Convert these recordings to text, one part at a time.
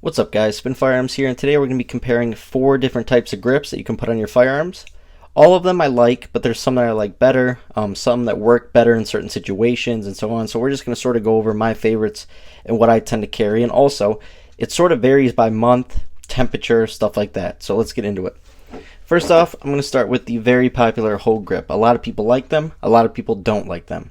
What's up guys, Spin Firearms here, and today we're going to be comparing 4 different types of grips that you can put on your firearms. All of them I like, but there's some that I like better, some that work better in certain situations and so on. So we're just going to sort of go over my favorites and what I tend to carry, and also it sort of varies by month, temperature, stuff like that. So let's get into it. First off, I'm going to start with the very popular Hogue grip. A lot of people like them, a lot of people don't like them.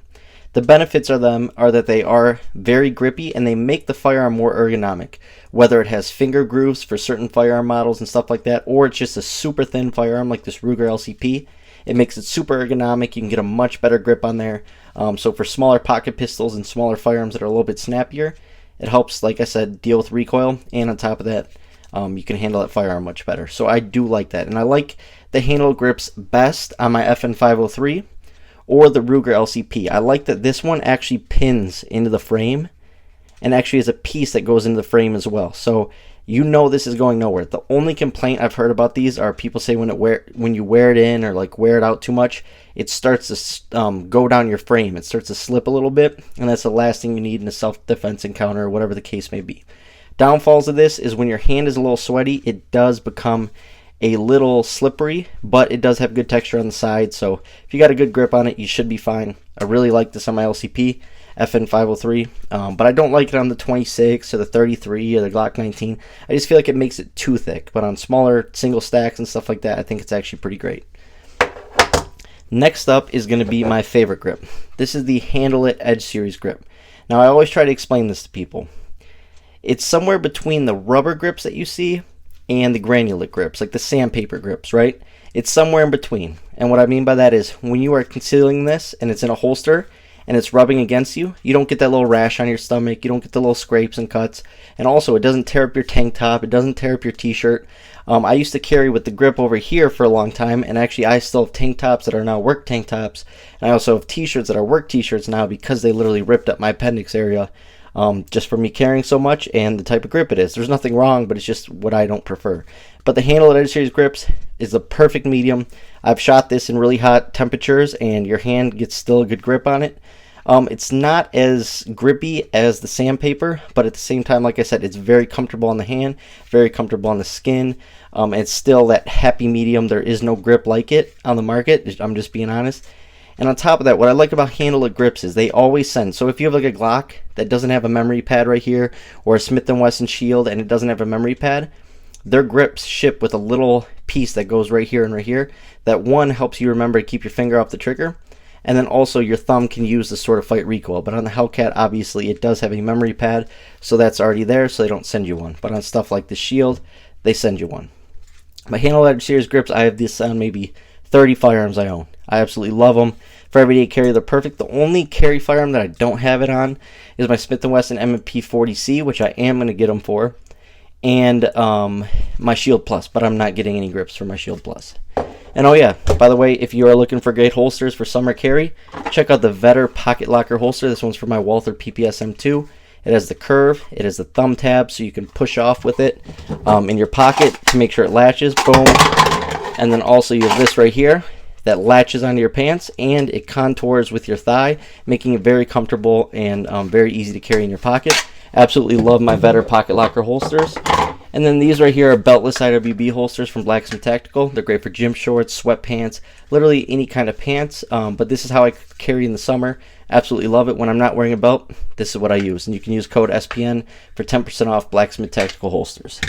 The benefits of them are that they are very grippy and they make the firearm more ergonomic. Whether it has finger grooves for certain firearm models and stuff like that, or it's just a super thin firearm like this Ruger LCP, it makes it super ergonomic. You can get a much better grip on there. So for smaller pocket pistols and smaller firearms that are a little bit snappier, it helps, like I said, deal with recoil, and on top of that, you can handle that firearm much better. So I do like that, and I like the Handall grips best on my FN503 or the Ruger LCP. I like that this one actually pins into the frame and actually has a piece that goes into the frame as well. So you know this is going nowhere. The only complaint I've heard about these are people say when you wear it in or like wear it out too much, it starts to go down your frame. It starts to slip a little bit, and that's the last thing you need in a self-defense encounter or whatever the case may be. Downfalls of this is when your hand is a little sweaty, it does become a little slippery, but it does have good texture on the side, so if you got a good grip on it, you should be fine. I really like this on my LCP FN503, but I don't like it on the 26 or the 33 or the Glock 19. I just feel like it makes it too thick, but on smaller single stacks and stuff like that, I think it's actually pretty great. Next up is going to be my favorite grip. This is the Handle It Edge Series grip. Now, I always try to explain this to people. It's somewhere between the rubber grips that you see and the granulate grips, like the sandpaper grips, right? It's somewhere in between. And what I mean by that is when you are concealing this and it's in a holster and it's rubbing against you, you don't get that little rash on your stomach, you don't get the little scrapes and cuts, and also it doesn't tear up your tank top, it doesn't tear up your t-shirt. I used to carry with the grip over here for a long time, and actually I still have tank tops that are now work tank tops, and I also have t-shirts that are work t-shirts now because they literally ripped up my appendix area. Just for me carrying so much and the type of grip it is. There's nothing wrong, but it's just what I don't prefer. But the Handle It Edge Series grips is the perfect medium. I've shot this in really hot temperatures and your hand gets still a good grip on it. It's not as grippy as the sandpaper, but at the same time, like I said, it's very comfortable on the hand, very comfortable on the skin. It's still that happy medium. There is no grip like it on the market. I'm just being honest. And on top of that, what I like about Handle It grips is they always send. So if you have like a Glock that doesn't have a memory pad right here, or a Smith & Wesson Shield and it doesn't have a memory pad, their grips ship with a little piece that goes right here and right here. That one helps you remember to keep your finger off the trigger, and then also your thumb can use to sort of fight recoil. But on the Hellcat, obviously, it does have a memory pad, so that's already there, so they don't send you one. But on stuff like the Shield, they send you one. My Handle Edge Series grips, I have this on maybe 30 firearms I own. I absolutely love them. For everyday carry, they're perfect. The only carry firearm that I don't have it on is my Smith & Wesson M&P 40C, which I am going to get them for, and my Shield Plus, but I'm not getting any grips for my Shield Plus. And oh yeah, by the way, if you are looking for great holsters for summer carry, check out the Vetter Pocket Locker holster. This one's for my Walther PPS M2. It has the curve, it has the thumb tab, so you can push off with it in your pocket to make sure it latches. Boom. And then also you have this right here that latches onto your pants, and it contours with your thigh, making it very comfortable and very easy to carry in your pocket. Absolutely love my Vetter Pocket Locker holsters. And then these right here are beltless IWB holsters from Blacksmith Tactical. They're great for gym shorts, sweatpants, literally any kind of pants. But this is how I carry in the summer. Absolutely love it. When I'm not wearing a belt, this is what I use. And you can use code SPN for 10% off Blacksmith Tactical holsters.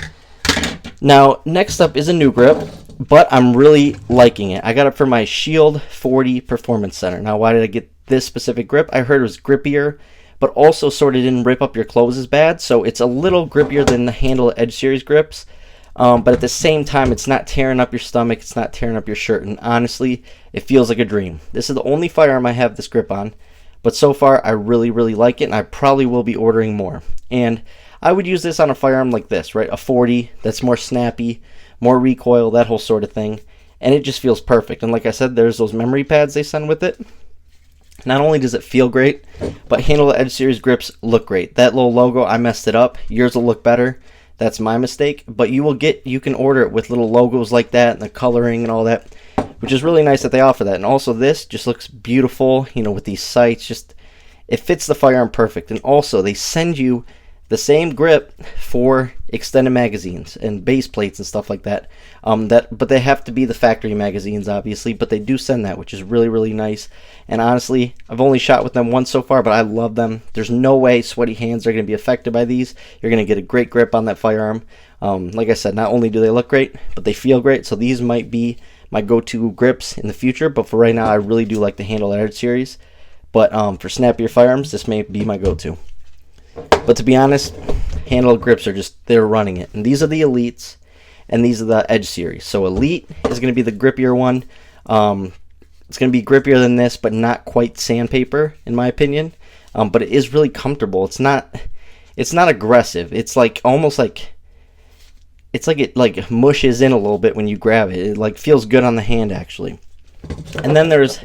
Now, next up is a new grip, but I'm really liking it. I got it for my Shield 40 Performance Center. Now, why did I get this specific grip? I heard it was grippier, but also sort of didn't rip up your clothes as bad, so it's a little grippier than the Handle Edge Series grips, but at the same time, it's not tearing up your stomach, it's not tearing up your shirt, and honestly, it feels like a dream. This is the only firearm I have this grip on, but so far, I really, really like it, and I probably will be ordering more. And I would use this on a firearm like this, right? A 40 that's more snappy, more recoil, that whole sort of thing. And it just feels perfect. And like I said, there's those memory pads they send with it. Not only does it feel great, but Handle It Edge Series grips look great. That little logo, I messed it up. Yours will look better. That's my mistake. But you can order it with little logos like that and the coloring and all that, which is really nice that they offer that. And also this just looks beautiful, you know, with these sights. Just, it fits the firearm perfect. And also they send you the same grip for extended magazines and base plates and stuff like that. But they have to be the factory magazines, obviously, but they do send that, which is really, really nice. And honestly, I've only shot with them once so far, but I love them. There's no way sweaty hands are going to be affected by these. You're going to get a great grip on that firearm. Like I said, not only do they look great, but they feel great. So these might be my go-to grips in the future, but for right now, I really do like the Handall Edge series. But for snappier firearms, this may be my go-to. But to be honest, Handall grips are just, they're running it. And these are the Elites, and these are the Edge series. So Elite is going to be the grippier one. It's going to be grippier than this, but not quite sandpaper, in my opinion. But it is really comfortable. It's not aggressive. It's like almost like, it's like it like mushes in a little bit when you grab it. It like feels good on the hand, actually. And then there's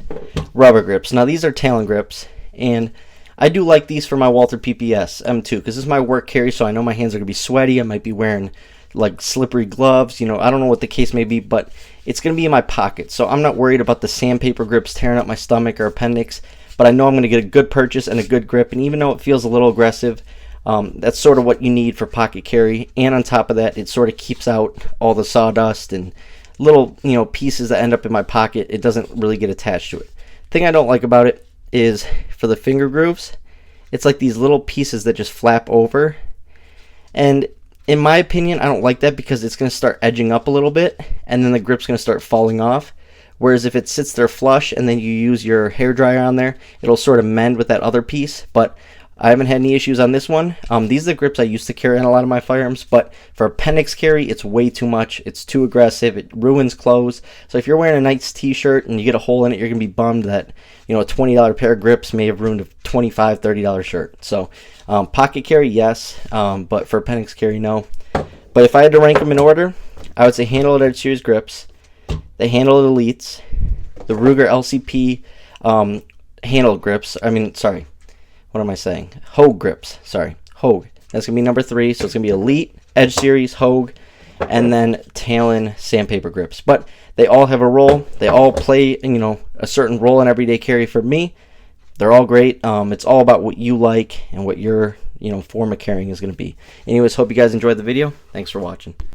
rubber grips. Now these are Talon grips, and I do like these for my Walther PPS M2 because this is my work carry, so I know my hands are going to be sweaty. I might be wearing like slippery gloves, you know, I don't know what the case may be, but it's going to be in my pocket, so I'm not worried about the sandpaper grips tearing up my stomach or appendix, but I know I'm going to get a good purchase and a good grip, and even though it feels a little aggressive, that's sort of what you need for pocket carry, and on top of that, it sort of keeps out all the sawdust and little, you know, pieces that end up in my pocket. It doesn't really get attached to it. The thing I don't like about it is for the finger grooves, it's like these little pieces that just flap over, and in my opinion, I don't like that because it's going to start edging up a little bit, and then the grip's going to start falling off. Whereas if it sits there flush and then you use your hair dryer on there, it'll sort of mend with that other piece. But I haven't had any issues on this one. These are the grips I used to carry on a lot of my firearms, but for appendix carry, it's way too much. It's too aggressive. It ruins clothes. So if you're wearing a nice t-shirt and you get a hole in it, you're going to be bummed that, you know, a $20 pair of grips may have ruined a $25, $30 shirt. So pocket carry, yes, but for appendix carry, no. But if I had to rank them in order, I would say Handall Edge Series grips, the Handall Elites, the Ruger LCP Handall grips. What am I saying? Hogue grips. Sorry, Hogue. That's going to be number 3. So it's going to be Elite, Edge Series, Hogue, and then Talon sandpaper grips. But they all have a role. They all play, you know, a certain role in everyday carry for me. They're all great. It's all about what you like and what your, you know, form of carrying is going to be. Anyways, hope you guys enjoyed the video. Thanks for watching.